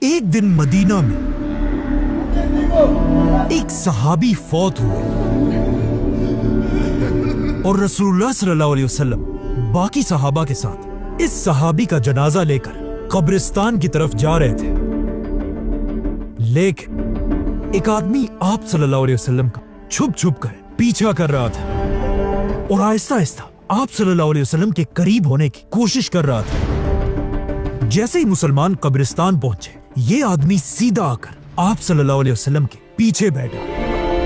एक दिन मदीना में एक सहाबी फौत हुए और रसूलुल्लाह सल्लल्लाहु अलैहि वसल्लम बाकी सहाबा के साथ इस सहाबी का जनाजा लेकर कब्रिस्तान की तरफ जा रहे थे। लेकिन एक आदमी आप सल्लल्लाहु अलैहि वसल्लम का छुप छुप कर पीछा कर रहा था और आहिस्ता आहिस्ता आप सल्लल्लाहु अलैहि वसल्लम के करीब होने की कोशिश कर रहा था। जैसे ही मुसलमान कब्रिस्तान पहुंचे, ये आदमी सीधा आकर आप सल्लल्लाहु अलैहि वसल्लम के पीछे बैठा।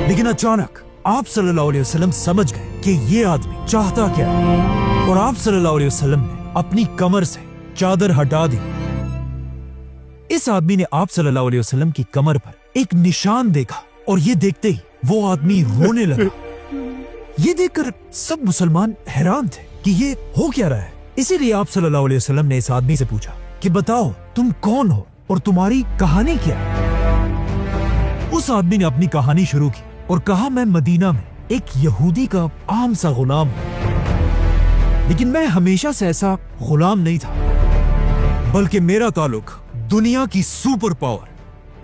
लेकिन अचानक आप सल्लल्लाहु अलैहि वसल्लम समझ गए कि ये आदमी चाहता क्या है और आप सल्लल्लाहु अलैहि वसल्लम ने अपनी कमर से चादर हटा दी। इस आदमी ने आप सल्लल्लाहु अलैहि वसल्लम की कमर पर एक निशान देखा और ये देखते ही वो आदमी रोने लगा। ये देखकर सब मुसलमान हैरान थे कि ये हो क्या रहा है। इसीलिए आप सल्लल्लाहु अलैहि वसल्लम ने इस आदमी से पूछा कि बताओ तुम कौन हो और तुम्हारी कहानी क्या है। उस आदमी ने अपनी कहानी शुरू की और कहा, मैं मदीना में एक यहूदी का आम सा गुलाम हूं, लेकिन मैं हमेशा से ऐसा गुलाम नहीं था, बल्कि मेरा ताल्लुक दुनिया की सुपर पावर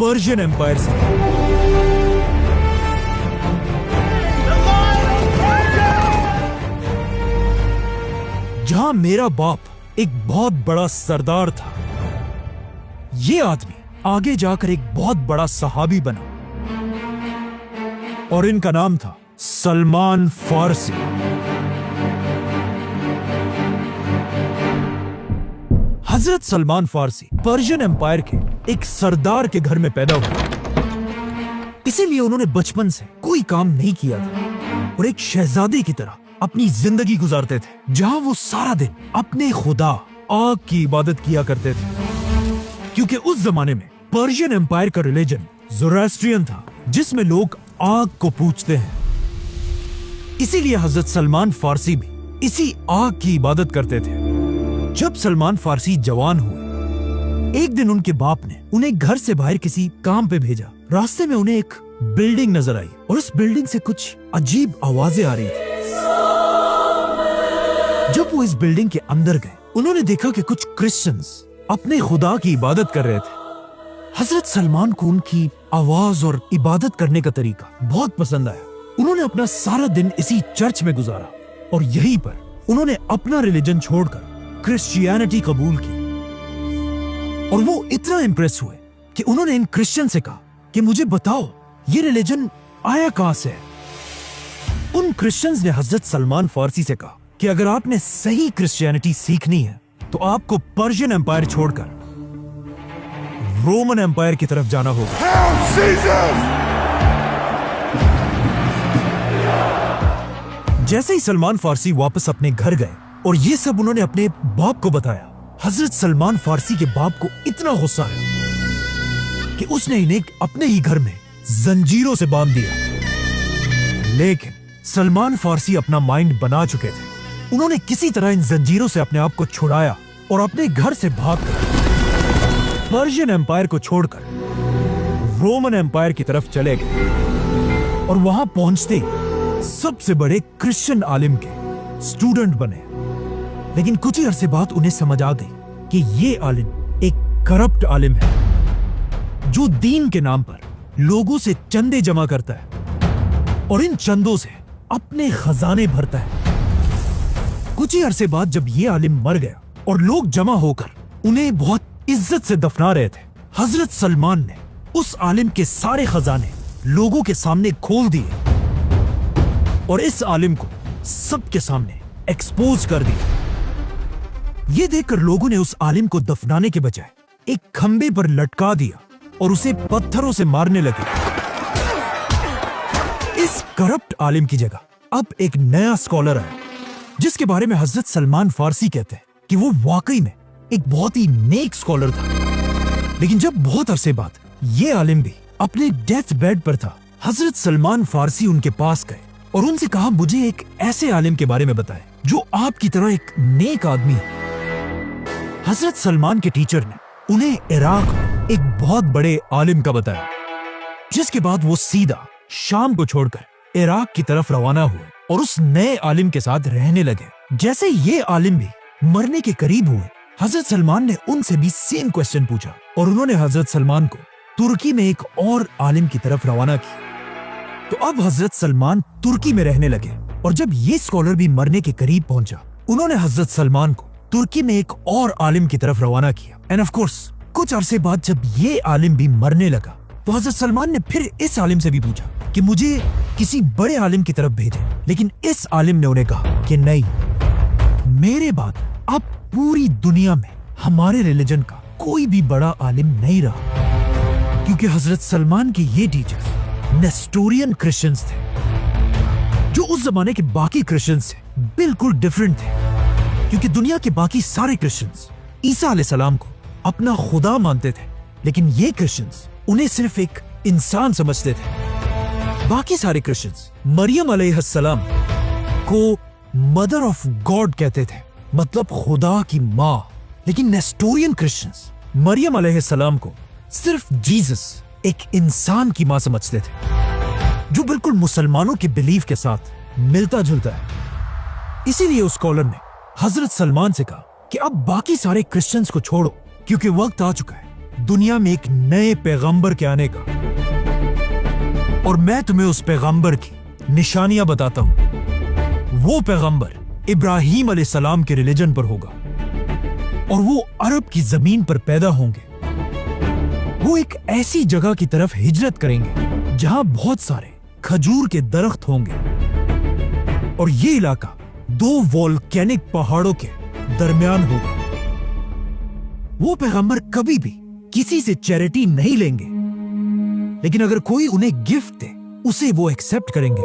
पर्शियन एम्पायर से है। जहां मेरा बाप एक बहुत बड़ा सरदार था। ये आदमी आगे जाकर एक बहुत बड़ा सहाबी बना और इनका नाम था सलमान फारसी। हजरत सलमान फारसी पर्शियन एम्पायर के एक सरदार के घर में पैदा हुए, इसीलिए उन्होंने बचपन से कोई काम नहीं किया था और एक शहजादे की तरह अपनी जिंदगी गुजारते थे, जहां वो सारा दिन अपने खुदा आग की इबादत किया करते थे। क्योंकि उस जमाने में पर्शियन एम्पायर का रिलीजन ज़ोरास्ट्रियन था, जिसमें लोग आग को पूजते हैं। इसीलिए हजरत सलमान फारसी भी इसी आग की इबादत करते थे। जब सलमान फारसी जवान हुए, एक दिन उनके बाप ने उन्हें घर से बाहर किसी काम पे भेजा। रास्ते में उन्हें एक बिल्डिंग नजर आई और उस बिल्डिंग से कुछ अजीब आवाजें आ रही थी। जब वो इस बिल्डिंग के अंदर गए, उन्होंने देखा कि कुछ क्रिश्चियंस अपने खुदा की इबादत कर रहे थे। हजरत सलमान को उनकी आवाज और इबादत करने का तरीका बहुत पसंद आया। उन्होंने अपना सारा दिन इसी चर्च में गुजारा और यहीं पर उन्होंने अपना रिलीजन छोड़कर क्रिश्चियनिटी कबूल की। और वो इतना इम्प्रेस हुए कि उन्होंने इन क्रिश्चियन से कहा कि मुझे बताओ ये रिलीजन आया कहां से है। उन क्रिश्चियंस ने हजरत सलमान फारसी से कहा कि अगर आपने सही क्रिश्चियनिटी सीखनी है तो आपको पर्शियन एम्पायर छोड़कर रोमन एम्पायर की तरफ जाना होगा। जैसे ही सलमान फारसी वापस अपने घर गए और ये सब उन्होंने अपने बाप को बताया, हजरत सलमान फारसी के बाप को इतना गुस्सा आया कि उसने इन्हें अपने ही घर में जंजीरों से बांध दिया। लेकिन सलमान फारसी अपना माइंड बना चुके थे। उन्होंने किसी तरह इन जंजीरों से अपने आप को छुड़ाया और अपने घर से भागकर पर्शियन एम्पायर को छोड़कर रोमन एम्पायर की तरफ चले गए और वहां पहुंचते ही सबसे बड़े क्रिश्चियन आलिम के स्टूडेंट बने। लेकिन कुछ ही अरसे बाद उन्हें समझ आ गई कि ये आलिम एक करप्ट आलिम है, जो दीन के नाम पर लोगों से चंदे जमा करता है और इन चंदों से अपने खजाने भरता है। कुछ ही अरसे बाद जब ये आलिम मर गया और लोग जमा होकर उन्हें बहुत इज्जत से दफना रहे थे, हजरत सलमान ने उस आलिम के सारे खजाने लोगों के सामने खोल दिए और इस आलिम को सबके सामने एक्सपोज कर दिया। ये देखकर लोगों ने उस आलिम को दफनाने के बजाय एक खंबे पर लटका दिया और उसे पत्थरों से मारने लगे। इस करप्ट आलिम की जगह अब एक नया स्कॉलर आया, जिसके बारे में हजरत सलमान फारसी कहते हैं कि वो वाकई में एक बहुत ही नेक स्कॉलर था। लेकिन जब बहुत अरसे बाद ये आलिम भी अपने डेथ बेड पर था, हजरत सलमान फारसी उनके पास गए और उनसे कहा, मुझे एक ऐसे आलिम के बारे में बताएं जो आपकी तरह एक नेक आदमी है। हजरत सलमान के टीचर ने उन्हें इराक में एक बहुत बड़े आलिम का बताया, जिसके बाद वो सीधा शाम को छोड़कर इराक की तरफ रवाना हुए और उस नए आलिम के साथ रहने लगे। जैसे ये आलिम भी मरने के करीब हुए, हजरत सलमान ने उनसे भी सेम क्वेश्चन पूछा और उन्होंने हजरत सलमान को तुर्की में एक और आलिम की तरफ रवाना किया। तो अब हजरत सलमान तुर्की में रहने लगे और जब ये स्कॉलर भी मरने के करीब पहुंचा, उन्होंने हजरत सलमान को तुर्की में एक और आलिम की तरफ रवाना किया। एंड ऑफ कोर्स कुछ अरसे बाद जब ये आलिम भी मरने लगा तो हजरत सलमान ने फिर इस आलिम से भी पूछा कि मुझे किसी बड़े आलिम की तरफ भेजें, लेकिन इस आलिम ने उन्हें कहा कि नहीं, मेरे बाद अब पूरी दुनिया में हमारे रिलीजन का कोई भी बड़ा आलिम नहीं रहा, क्योंकि हजरत सलमान के ये टीचर्स नेस्टोरियन क्रिश्चियंस थे, जो उस जमाने के बाकी क्रिश्चियंस से बिल्कुल डिफरेंट थे, क्योंकि दुनिया के बाकी सारे क्रिश्चियंस ईसा अलैहिस्सलाम को अपना खुदा मानते थे, लेकिन ये क्रिश्चियंस उन्हें सिर्फ एक इंसान समझते थे। बाकी सारे क्रिश्चियंस मरियम अलैहिस्सलाम को मदर ऑफ गॉड कहते थे, मतलब खुदा की माँ, लेकिन नेस्टोरियन क्रिश्चियंस मरियम अलैहिस्सलाम को सिर्फ जीसस एक इंसान की माँ समझते थे, जो बिल्कुल मुसलमानों के बिलीफ के साथ मिलता जुलता है। इसीलिए उस स्कॉलर ने हजरत सलमान से कहा कि अब बाकी सारे क्रिश्चियंस को छोड़ो, क्योंकि वक्त आ चुका है दुनिया में एक नए पैगंबर के आने का, और मैं तुम्हें उस पैगंबर की निशानियां बताता हूं। वो पैगंबर इब्राहिम अलैहिस्सलाम के रिलीजन पर होगा और वो अरब की जमीन पर पैदा होंगे। वो एक ऐसी जगह की तरफ हिजरत करेंगे जहां बहुत सारे खजूर के दरख्त होंगे, और ये इलाका 2 वोल्केनिक पहाड़ों के दरमियान होगा। वो पैगंबर कभी भी किसी से चैरिटी नहीं लेंगे, लेकिन अगर कोई उन्हें गिफ्ट दे उसे वो एक्सेप्ट करेंगे,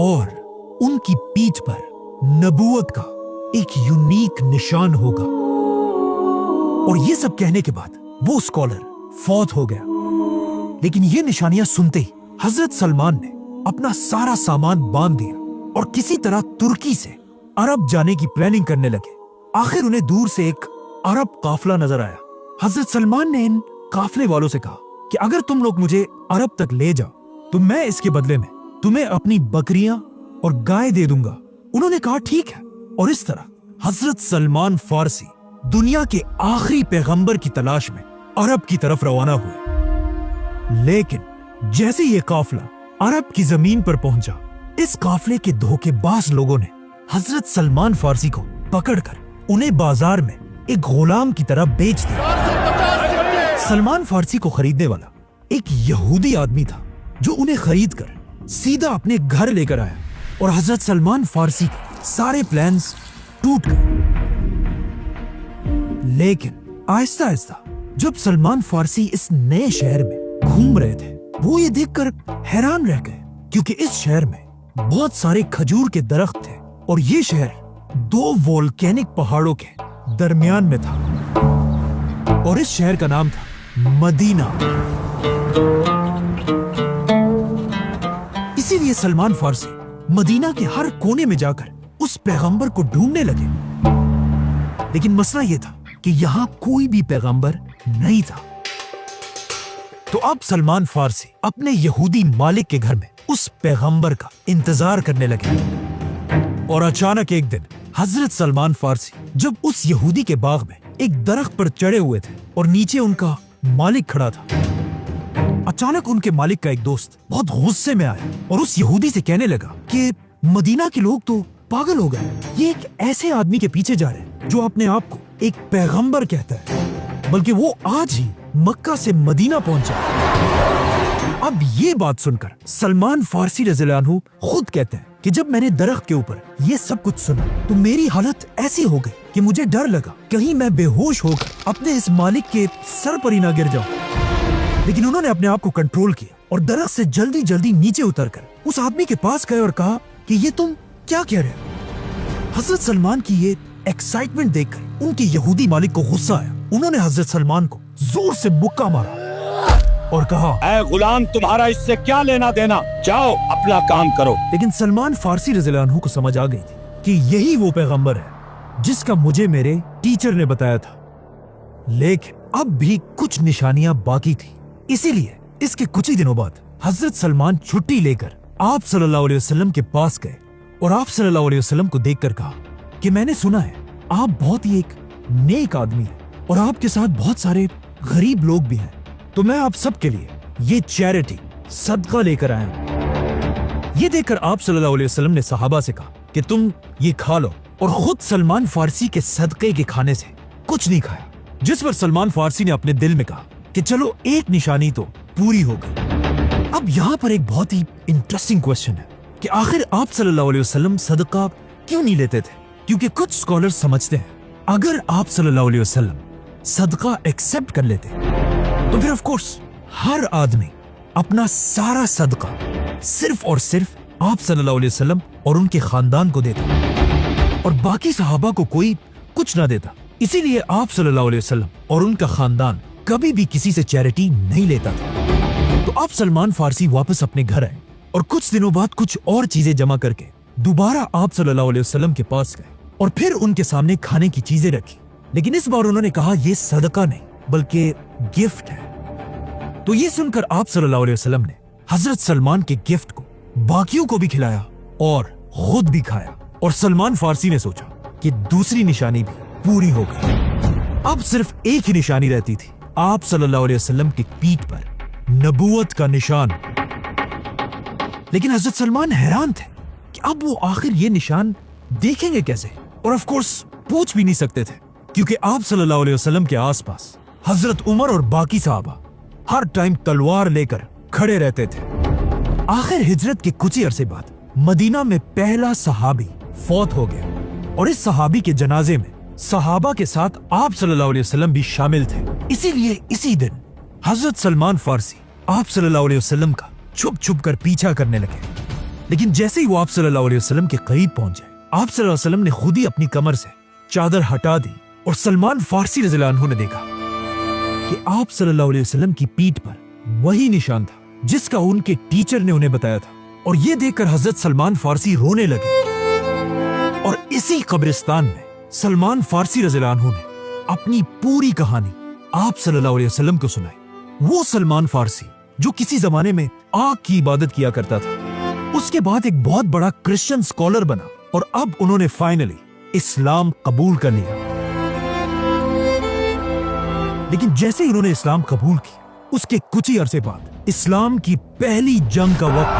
और उनकी पीठ पर नबूवत का एक यूनिक निशान होगा। और ये सब कहने के बाद वो स्कॉलर फौत हो गया। लेकिन ये निशानियां सुनते ही हजरत सलमान ने अपना सारा सामान बांध दिया और किसी तरह तुर्की से अरब जाने की प्लानिंग करने लगे। आखिर उन्हें दूर से एक अरब काफिला नजर आया। हजरत सलमान ने इन काफिले वालों से कहा कि अगर तुम लोग मुझे अरब तक ले जाओ तो मैं इसके बदले में तुम्हें अपनी बकरियां और गाय दे दूंगा। उन्होंने कहा ठीक है, और इस तरह हजरत सलमान फारसी दुनिया के आखिरी पैगंबर की तलाश में अरब की तरफ रवाना हुए। लेकिन जैसे ये काफिला अरब की जमीन पर पहुंचा, इस काफिले के धोखेबाज लोगों ने हजरत सलमान फारसी को पकड़कर उन्हें बाजार में एक गुलाम की तरह बेच दिया। सलमान फारसी को खरीदने वाला एक यहूदी आदमी था, जो उन्हें खरीद कर सीधा अपने घर लेकर आया, और हजरत सलमान फारसी के सारे प्लान्स टूट गए। लेकिन आहिस्ता आहिस्ता जब सलमान फारसी इस नए शहर में घूम रहे थे, वो ये देखकर हैरान रह गए, क्योंकि इस शहर में बहुत सारे खजूर के दरख्त थे और ये शहर 2 वोल्केनिक पहाड़ों के दरमियान में था, और इस शहर का नाम था मदीना। इसीलिए सलमान फारसी मदीना के हर कोने में जाकर उस पैगंबर को ढूंढने लगे। लेकिन मसला यह था कि यहां कोई भी पैगंबर नहीं था। तो अब सलमान फारसी अपने यहूदी मालिक के घर में उस पैगंबर का इंतजार करने लगे, और अचानक एक दिन हजरत सलमान फारसी जब उस यहूदी के बाग में एक दरख्त पर चढ़े हुए थे और नीचे उनका मालिक खड़ा था, अचानक उनके मालिक का एक दोस्त बहुत गुस्से में आया और उस यहूदी से कहने लगा कि मदीना के लोग तो पागल हो गए, ये एक ऐसे आदमी के पीछे जा रहे हैं जो अपने आप को एक पैगंबर कहता है, बल्कि वो आज ही मक्का से मदीना पहुंचा। अब ये बात सुनकर सलमान फारसी रज़ियल्लाहु अन्हु खुद कहते हैं कि जब मैंने दरख्त के ऊपर ये सब कुछ सुना तो मेरी हालत ऐसी हो गई कि मुझे डर लगा कहीं मैं बेहोश होकर अपने इस मालिक के सर पर ही ना गिर जाऊं। लेकिन उन्होंने अपने आप को कंट्रोल किया और दरख्त से जल्दी जल्दी नीचे उतरकर उस आदमी के पास गए और कहा कि ये तुम क्या कह रहे हो। हजरत सलमान की ये एक्साइटमेंट देखकर उनके यहूदी मालिक को गुस्सा आया। उन्होंने हजरत सलमान को जोर से मुक्का मारा और कहा, ऐ गुलाम, तुम्हारा इससे क्या लेना देना, जाओ अपना काम करो। लेकिन सलमान फारसी रज़ियल्लाहु अन्हु को समझ आ गई थी कि यही वो पैगंबर है जिसका मुझे मेरे टीचर ने बताया था। लेकिन अब भी कुछ निशानियां बाकी थी। इसीलिए इसके कुछ ही दिनों बाद हजरत सलमान छुट्टी लेकर आप सल्लल्लाहु अलैहि वसल्लम के पास गए और आप सल्लल्लाहु अलैहि वसल्लम को देखकर कहा कि मैंने सुना है आप बहुत ही एक नेक आदमी है और आपके साथ बहुत सारे गरीब लोग भी हैं, तो मैं आप सबके लिए ये चैरिटी सदका लेकर आया हूं। ये देखकर आप सल्लल्लाहु अलैहि वसल्लम ने सहाबा से कहा कि तुम ये खा लो, और खुद सलमान फारसी के सदके के खाने से कुछ नहीं खाया। जिस पर सलमान फारसी ने अपने दिल में कहा कि चलो एक निशानी तो पूरी हो गई। अब यहाँ पर एक बहुत ही इंटरेस्टिंग क्वेश्चन है कि आखिर आप सल्लल्लाहु अलैहि वसल्लम सदका क्यों नहीं लेते थे? क्योंकि कुछ स्कॉलर समझते हैं अगर आप सल्लल्लाहु अलैहि वसल्लम सदका एक्सेप्ट कर लेते तो फिर ऑफ कोर्स हर आदमी अपना सारा सदका सिर्फ और सिर्फ आप सल्लल्लाहु अलैहि वसल्लम और उनके खानदान को देता और बाकी सहाबा को कोई कुछ ना देता। इसीलिए आप सल्लल्लाहु अलैहि वसल्लम और उनका खानदान कभी भी किसी से चैरिटी नहीं लेता था। तो आप सलमान फारसी वापस अपने घर आए और कुछ दिनों बाद कुछ और चीजें जमा करके दोबारा आप सल्लल्लाहु अलैहि वसल्लम के पास गए और फिर उनके सामने खाने की चीजें रखी, लेकिन इस बार उन्होंने कहा यह सदका नहीं बल्कि गिफ्ट है। तो ये सुनकर आप सल्लल्लाहु अलैहि वसल्लम ने हजरत सलमान के गिफ्ट को बाकियों को भी खिलाया और खुद भी खाया, और सलमान फारसी ने सोचा कि दूसरी निशानी भी पूरी हो गई। अब सिर्फ एक ही निशानी रहती थी, आप सल्लल्लाहु अलैहि वसल्लम की पीठ पर नबूवत का निशान। लेकिन हजरत सलमान हैरान थे कि अब वो आखिर ये निशान देखेंगे कैसे, और ऑफ कोर्स पूछ भी नहीं सकते थे क्योंकि आप सल्लल्लाहु अलैहि वसल्लम के आसपास हजरत उमर और बाकी सहाबा हर टाइम तलवार लेकर खड़े रहते थे। आखिर हिजरत के कुछ ही अरसे बाद मदीना में पहला सहाबी फौत हो गया और इस सहाबी के जनाजे में सहाबा के साथ आप सल्लल्लाहु अलैहि वसल्लम भी शामिल थे। इसीलिए इसी दिन हजरत सलमान फारसी आप सल्लल्लाहु अलैहि वसल्लम का छुप छुप कर पीछा करने लगे। लेकिन जैसे ही वो आप सल्लल्लाहु अलैहि वसल्लम के करीब पहुंचे, आप सल्लल्लाहु अलैहि वसल्लम ने खुद ही अपनी कमर से चादर हटा दी और सलमान फारसी रज़ियल्लाहु अन्हु ने देखा कि आप सल्लल्लाहु अलैहि वसल्लम की पीठ पर वही निशान था जिसका उनके टीचर ने उन्हें बताया था। और ये देखकर हजरत सलमान फारसी रोने लगे और इसी कब्रिस्तान में सलमान फारसी रज़ियल्लाहु अन्हु ने अपनी पूरी कहानी आप सल्लल्लाहु अलैहि वसल्लम को सुनाई। वो सलमान फारसी जो किसी जमाने में आग की इबादत किया करता था, उसके बाद एक बहुत बड़ा क्रिश्चियन स्कॉलर बना और अब उन्होंने फाइनली इस्लाम कबूल कर लिया। लेकिन जैसे ही उन्होंने इस्लाम कबूल किया, उसके कुछ ही अरसे बाद इस्लाम की पहली जंग का वक्त,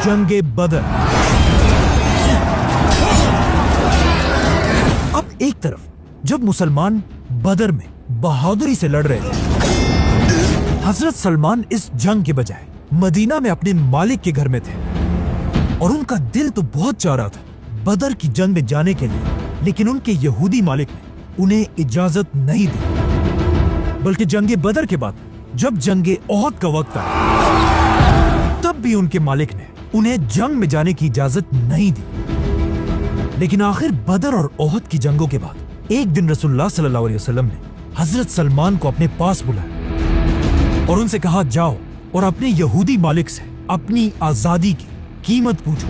जंगे बदर। अब एक तरफ जब मुसलमान बदर में बहादुरी से लड़ रहे थे, हजरत सलमान इस जंग के बजाय मदीना में अपने मालिक के घर में थे और उनका दिल तो बहुत चाह रहा था बदर की जंग में जाने के लिए, लेकिन उनके यहूदी मालिक ने उन्हें इजाजत नहीं दी। बल्कि जंगे बदर के बाद जब जंगे ओहद का वक्त आया, तब भी उनके मालिक ने उन्हें जंग में जाने की इजाजत नहीं दी। लेकिन आखिर बदर और ओहद की जंगों के बाद एक दिन रसूलुल्लाह सल्लल्लाहु अलैहि वसल्लम ने हजरत सलमान को अपने पास बुलाया और उनसे कहा, जाओ और अपने यहूदी मालिक से अपनी आजादी की कीमत पूछो।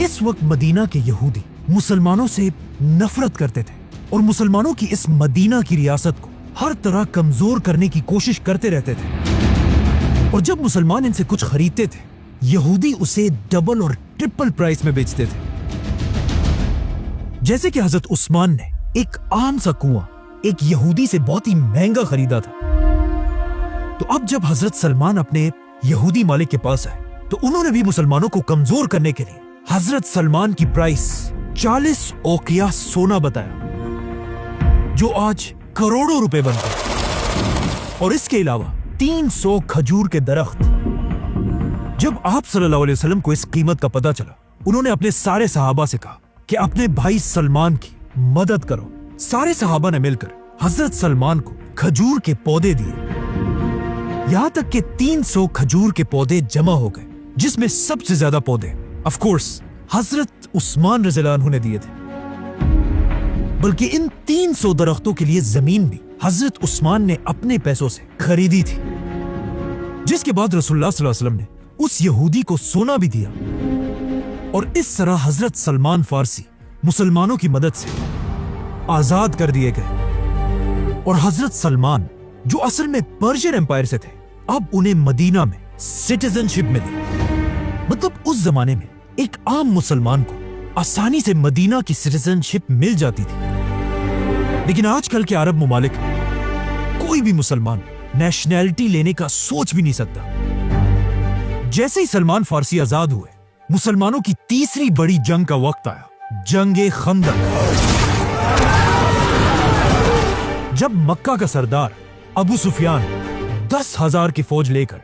इस वक्त मदीना के यहूदी मुसलमानों से नफरत करते थे और मुसलमानों की इस मदीना की रियासत को हर तरह कमजोर करने की कोशिश करते रहते थे। और जब मुसलमान इनसे कुछ खरीदते थे, यहूदी उसे डबल और ट्रिपल प्राइस में बेचते थे। जैसे कि हजरत उस्मान ने एक आम सा कुआं एक यहूदी से बहुत ही महंगा खरीदा था, तो अब जब हजरत सलमान अपने यहूदी मालिक के पास आए, तो उन्होंने भी मुसलमानों को कमजोर करने के लिए हजरत सलमान की प्राइस 40 ओकिया सोना बताया, जो आज करोड़ों रुपए बनते हैं। और इसके अलावा 300 खजूर के दरख्त। जब आप सल्लल्लाहु अलैहि वसल्लम को इस कीमत का पता चला, उन्होंने अपने सारे सहाबा से कहा कि अपने भाई सलमान की मदद करो। सारे सहाबा ने मिलकर हजरत सलमान को खजूर के पौधे दिए, यहां तक कि 300 खजूर के पौधे जमा हो गए, जिसमें सबसे ज्यादा पौधे ऑफ कोर्स हजरत उस्मान रज़ियल्लाहु अन्हु ने दिए थे। बल्कि इन 300 दरख्तों के लिए जमीन भी हजरत उस्मान ने अपने पैसों से खरीदी थी। जिसके बाद रसूलुल्लाह सल्लल्लाहु अलैहि वसल्लम ने उस यहूदी को सोना भी दिया और इस तरह हजरत सलमान फारसी मुसलमानों की मदद से आजाद कर दिए गए। और हजरत सलमान जो असल में पर्शियन एम्पायर से थे, अब उन्हें मदीना में सिटीजनशिप मिली। मतलब उस जमाने में एक आम मुसलमान को आसानी से मदीना की सिटीजनशिप मिल जाती थी। لیکن آج کل کے عرب ممالک میں کوئی بھی مسلمان نیشنلٹی لینے کا سوچ بھی نہیں سکتا۔ جیسے ہی سلمان فارسی آزاد ہوئے، مسلمانوں کی تیسری بڑی جنگ کا وقت آیا، جنگ خندق۔ جب مکہ کا سردار ابو سفیان 10,000 کی فوج لے کر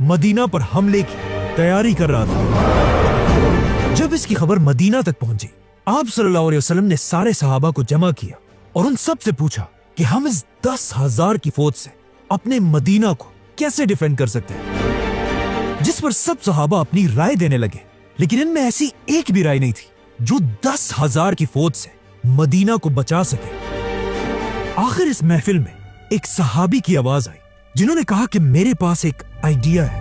مدینہ پر حملے کی تیاری کر رہا تھا، جب اس کی خبر مدینہ تک پہنچی، آپ صلی اللہ علیہ وسلم نے سارے صحابہ کو جمع کیا اور ان سب سے پوچھا کہ ہم اس 10,000 کی فوج سے اپنے مدینہ کو کیسے ڈیفینڈ کر سکتے ہیں، جس پر سب صحابہ اپنی رائے دینے لگے، لیکن ان میں ایسی ایک بھی رائے نہیں تھی جو 10,000 کی فوج سے مدینہ کو بچا سکے۔ آخر اس محفل میں ایک صحابی کی آواز آئی جنہوں نے کہا کہ میرے پاس ایک آئیڈیا ہے۔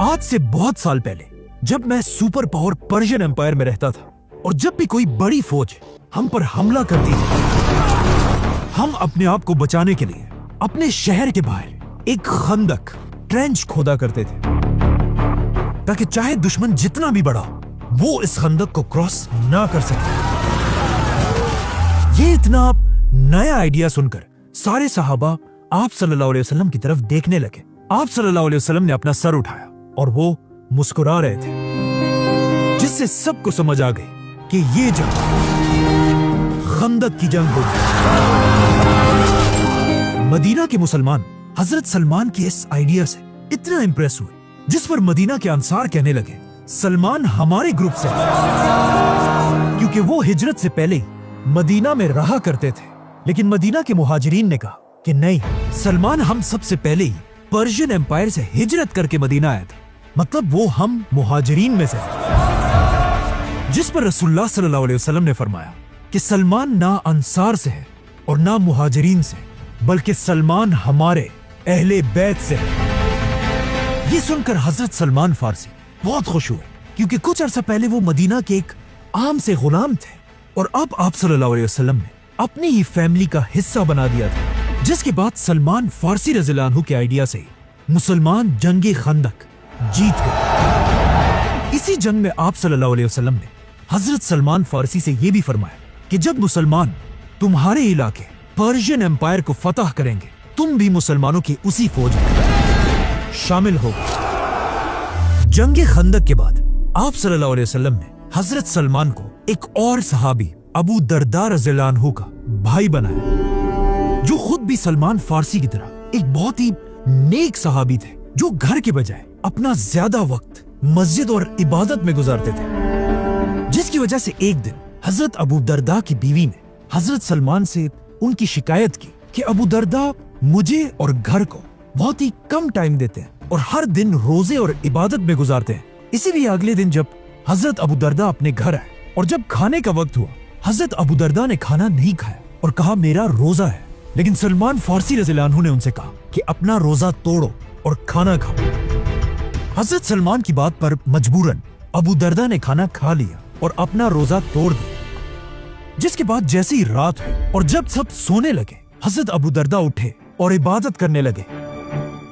آج سے بہت سال پہلے جب میں سپر پاور پرشین امپائر میں رہتا تھا اور جب بھی کوئی بڑی فوج ہم پر حملہ کرتی تھی، ہم اپنے آپ کو بچانے کے لیے اپنے شہر کے باہر ایک خندق ٹرینچ کھودا کرتے تھے تاکہ چاہے دشمن جتنا بھی بڑا ہو وہ اس خندق کو کراس نہ کر سکے۔ یہ اتنا نیا آئیڈیا سن کر سارے صحابہ آپ صلی اللہ علیہ وسلم کی طرف دیکھنے لگے۔ آپ صلی اللہ علیہ وسلم نے اپنا سر اٹھایا اور وہ مسکرا رہے تھے، جس سے سب کو سمجھ آ گئی کہ یہ جنگ خندق کی جنگ ہوگی۔ مدینہ کے مسلمان حضرت سلمان کے اس آئیڈیا سے اتنا امپریس ہوئے، جس پر مدینہ کے انصار کہنے لگے سلمان ہمارے گروپ سے ہے، کیونکہ وہ ہجرت سے پہلے مدینہ میں رہا کرتے تھے۔ لیکن مدینہ کے مہاجرین نے کہا کہ نہیں، سلمان ہم سب سے پہلے ہی پرشین امپائر سے ہجرت کر کے مدینہ آیا تھا، مطلب وہ ہم مہاجرین میں سے ہیں۔ جس پر رسول اللہ صلی اللہ علیہ وسلم نے فرمایا کہ سلمان نہ انصار سے ہے اور نہ مہاجرین سے، بلکہ سلمان ہمارے اہل بیت سے ہے۔ یہ سن کر حضرت سلمان فارسی بہت خوش ہوئے، کیونکہ کچھ عرصہ پہلے وہ مدینہ کے ایک عام سے غلام تھے اور اب آپ صلی اللہ علیہ وسلم نے اپنی ہی فیملی کا حصہ بنا دیا تھا۔ جس کے بعد سلمان فارسی رضی اللہ عنہ کے آئیڈیا سے مسلمان جنگ خندق جیت گئے۔ اسی جنگ میں آپ صلی اللہ علیہ وسلم نے حضرت سلمان فارسی سے یہ بھی فرمایا کہ جب مسلمان تمہارے علاقے پرشین امپائر کو فتح کریں گے، تم بھی مسلمانوں کی اسی فوج میں شامل ہو گئے۔ جنگ خندق کے بعد آپ صلی اللہ علیہ وسلم نے حضرت سلمان کو ایک اور صحابی ابو درداء رضی اللہ عنہ کا بھائی بنایا، جو خود بھی سلمان فارسی کی طرح ایک بہت ہی نیک صحابی تھے، جو گھر کے بجائے اپنا زیادہ وقت مسجد اور عبادت میں گزارتے تھے، جس کی وجہ سے ایک دن حضرت ابو درداء کی بیوی نے حضرت سلمان سے ان کی شکایت کی کہ ابو درداء مجھے اور گھر کو بہت ہی کم ٹائم دیتے ہیں اور ہر دن روزے اور عبادت میں گزارتے ہیں۔ اسی لیے اگلے دن جب حضرت ابو درداء اپنے گھر آئے اور جب کھانے کا وقت ہوا، حضرت ابو درداء نے کھانا نہیں کھایا اور کہا میرا روزہ ہے، لیکن سلمان فارسی رضی اللہ عنہ نے ان سے کہا کہ اپنا روزہ توڑو اور کھانا کھاؤ۔ حضرت سلمان کی بات پر مجبوراً ابو درداء نے کھانا کھا لیا اور اپنا روزہ توڑ دیا۔ جس کے بعد جیسے ہی رات ہوئی اور جب سب سونے لگے، حضرت ابو درداء اٹھے اور عبادت کرنے لگے،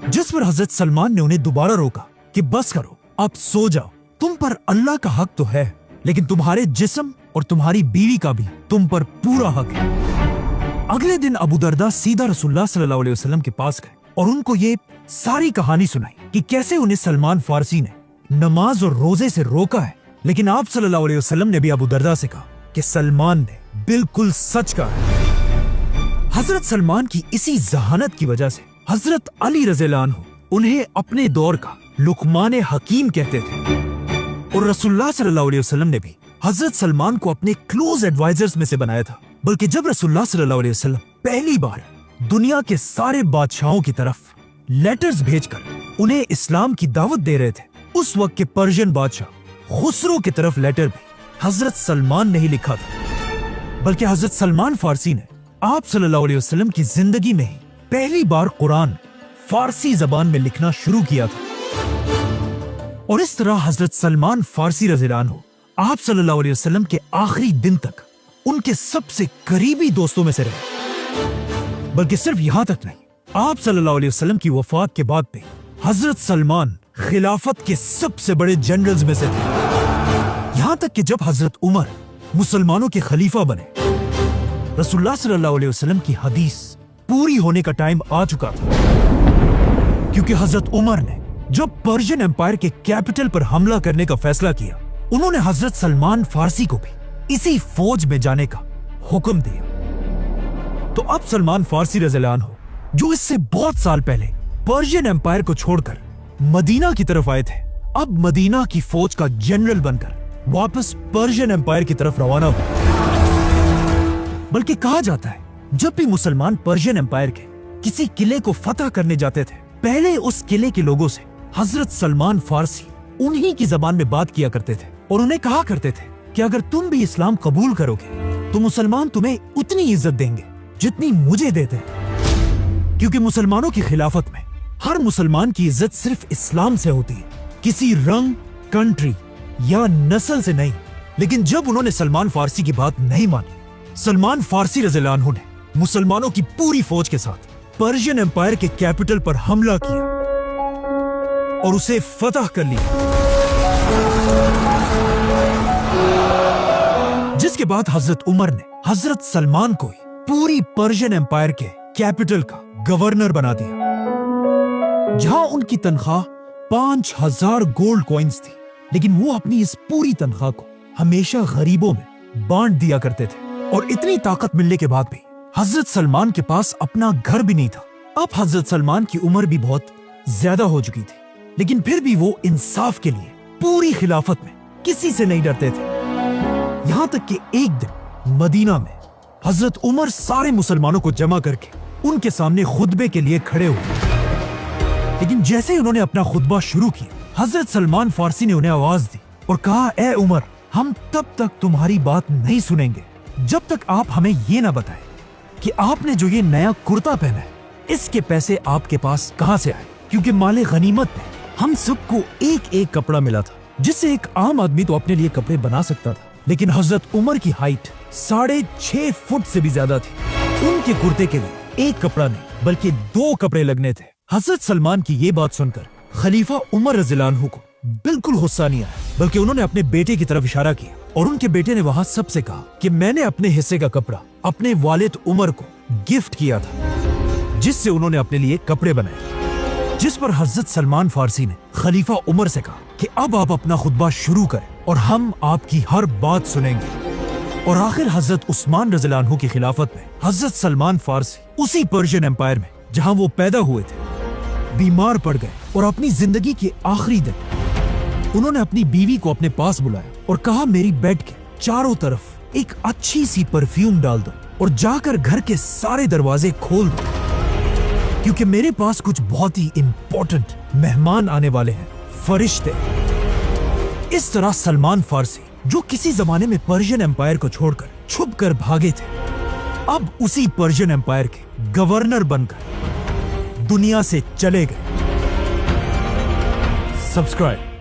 جس پر حضرت سلمان نے انہیں دوبارہ روکا کہ بس کرو، اب سو جاؤ، تم پر اللہ کا حق تو ہے، لیکن تمہارے جسم اور تمہاری بیوی کا بھی تم پر پورا حق ہے۔ اگلے دن ابو درداء سیدھا رسول اللہ صلی اللہ علیہ وسلم کے پاس گئے اور ان کو یہ ساری کہانی سنائی کہ کیسے انہیں سلمان فارسی نے نماز اور روزے سے روکا ہے، لیکن آپ صلی اللہ علیہ وسلم نے بھی ابو درداء سے کہا کہ سلمان نے بالکل سچ کہا ہے۔ حضرت سلمان کی اسی ذہانت کی وجہ سے حضرت علی رضی اللہ عنہ انہیں اپنے دور کا لقمان حکیم کہتے تھے، اور رسول اللہ صلی اللہ علیہ وسلم نے بھی حضرت سلمان کو اپنے کلوز ایڈوائزرز میں سے بنایا تھا۔ بلکہ جب رسول اللہ صلی اللہ علیہ وسلم پہلی بار دنیا کے سارے بادشاہوں کی طرف لیٹرز بھیج کر انہیں اسلام کی دعوت دے رہے تھے، اس وقت کے پرشین بادشاہ خسرو کی طرف لیٹر بھی حضرت سلمان نے ہی لکھا تھا، بلکہ حضرت سلمان فارسی نے آپ صلی اللہ علیہ وسلم کی زندگی میں ہی پہلی بار قرآن فارسی زبان میں لکھنا شروع کیا تھا، اور اس طرح حضرت سلمان فارسی رضی اللہ عنہ آپ صلی اللہ علیہ وسلم کے آخری دن تک ان کے سب سے قریبی دوستوں میں سے رہے۔ بلکہ صرف یہاں تک نہیں، آپ صلی اللہ علیہ وسلم کی وفات کے بعد بھی حضرت سلمان خلافت کے سب سے بڑے جنرلز میں سے تھے، یہاں تک کہ جب حضرت عمر مسلمانوں کے خلیفہ بنے रसूलुल्लाह सल्लल्लाहु अलैहि वसल्लम की हदीस पूरी होने का टाइम आ चुका था, क्योंकि हजरत उमर ने जब पर्शियन एम्पायर के कैपिटल पर हमला करने का फैसला किया, उन्होंने हजरत सलमान फारसी को भी इसी फौज में जाने का हुक्म दिया। तो अब सलमान फारसी रज़ियल्लाहु अन्हु, जो इससे बहुत साल पहले पर्शियन एम्पायर को छोड़कर मदीना की तरफ आए थे, अब मदीना की फौज का जनरल बनकर वापस पर्शियन एम्पायर की तरफ रवाना हुए। बल्कि कहा जाता है, जब भी मुसलमान पर्शियन एम्पायर के किसी किले को फतह करने जाते थे, पहले उस किले के लोगों से हजरत सलमान फारसी उन्हीं की जबान में बात किया करते थे और उन्हें कहा करते थे कि अगर तुम भी इस्लाम कबूल करोगे तो मुसलमान तुम्हें उतनी इज्जत देंगे जितनी मुझे देते हैं, क्योंकि मुसलमानों की खिलाफत में हर मुसलमान की इज्जत सिर्फ इस्लाम से होती है, किसी रंग, कंट्री या नस्ल से नहीं। लेकिन जब उन्होंने सलमान फारसी की बात नहीं मानी, सलमान फारसी रज़ियल्लाहु अन्हु ने मुसलमानों की पूरी फौज के साथ पर्शियन एम्पायर के कैपिटल पर हमला किया और उसे फतह कर लिया, जिसके बाद हजरत उमर ने हजरत सलमान को ही पूरी पर्शियन एम्पायर के कैपिटल का गवर्नर बना दिया, जहां उनकी तनख्वाह 5000 गोल्ड कॉइन्स थी। लेकिन वो अपनी इस पूरी तनख्वाह को हमेशा गरीबों में बांट दिया करते थे। और इतनी ताकत मिलने के बाद भी हजरत सलमान के पास अपना घर भी नहीं था। अब हजरत सलमान की उम्र भी बहुत ज्यादा हो चुकी थी, लेकिन फिर भी वो इंसाफ के लिए पूरी खिलाफत में किसी से नहीं डरते थे। यहाँ तक कि एक दिन मदीना में हजरत उमर सारे मुसलमानों को जमा करके उनके सामने खुतबे के लिए खड़े हुए। लेकिन जैसे ही उन्होंने अपना खुतबा शुरू किया, हजरत सलमान फारसी ने उन्हें आवाज दी और कहा, ए उमर, हम तब तक तुम्हारी बात नहीं सुनेंगे जब तक आप हमें ये ना बताएं कि आपने जो ये नया कुर्ता पहना है, इसके पैसे आपके पास कहां से आए, क्योंकि माले गनीमत में हम सबको एक एक कपड़ा मिला था, जिससे एक आम आदमी तो अपने लिए कपड़े बना सकता था। लेकिन हजरत उमर की हाइट 6.5 फुट से भी ज्यादा थी। उनके कुर्ते के लिए एक कपड़ा नहीं बल्कि 2 कपड़े लगने थे। हजरत सलमान की ये बात सुनकर खलीफा उमर रज़ियल्लाहु अन्हु को बिल्कुल गुस्सा नहीं आया, बल्कि उन्होंने अपने बेटे की तरफ इशारा किया और उनके बेटे ने वहां सबसे कहा कि मैंने अपने हिस्से का कपड़ा अपने वालिद उमर को गिफ्ट किया था, जिससे उन्होंने अपने लिए कपड़े बनाए। जिस पर हजरत सलमान फारसी ने खलीफा उमर से कहा कि अब आप अपना खुतबा शुरू करें और हम आपकी हर बात सुनेंगे। और आखिर हजरत उस्मान रज़ियल्लाहु अन्हु की खिलाफत में हजरत सलमान फारसी उसी पर्शियन एम्पायर में जहां वो पैदा हुए थे बीमार पड़ गए और अपनी जिंदगी के आखिरी दिन उन्होंने अपनी बीवी को अपने पास बुलाया और कहा, मेरी बेड के चारों तरफ एक अच्छी सी परफ्यूम डाल दो और जाकर घर के सारे दरवाजे खोल दो, क्योंकि मेरे पास कुछ बहुत ही इंपॉर्टेंट मेहमान आने वाले हैं, फरिश्ते। इस तरह सलमान फारसी, जो किसी जमाने में पर्शियन एम्पायर को छोड़कर छुपकर भागे थे, अब उसी पर्शियन एम्पायर के गवर्नर बनकर दुनिया से चले गए। सब्सक्राइब।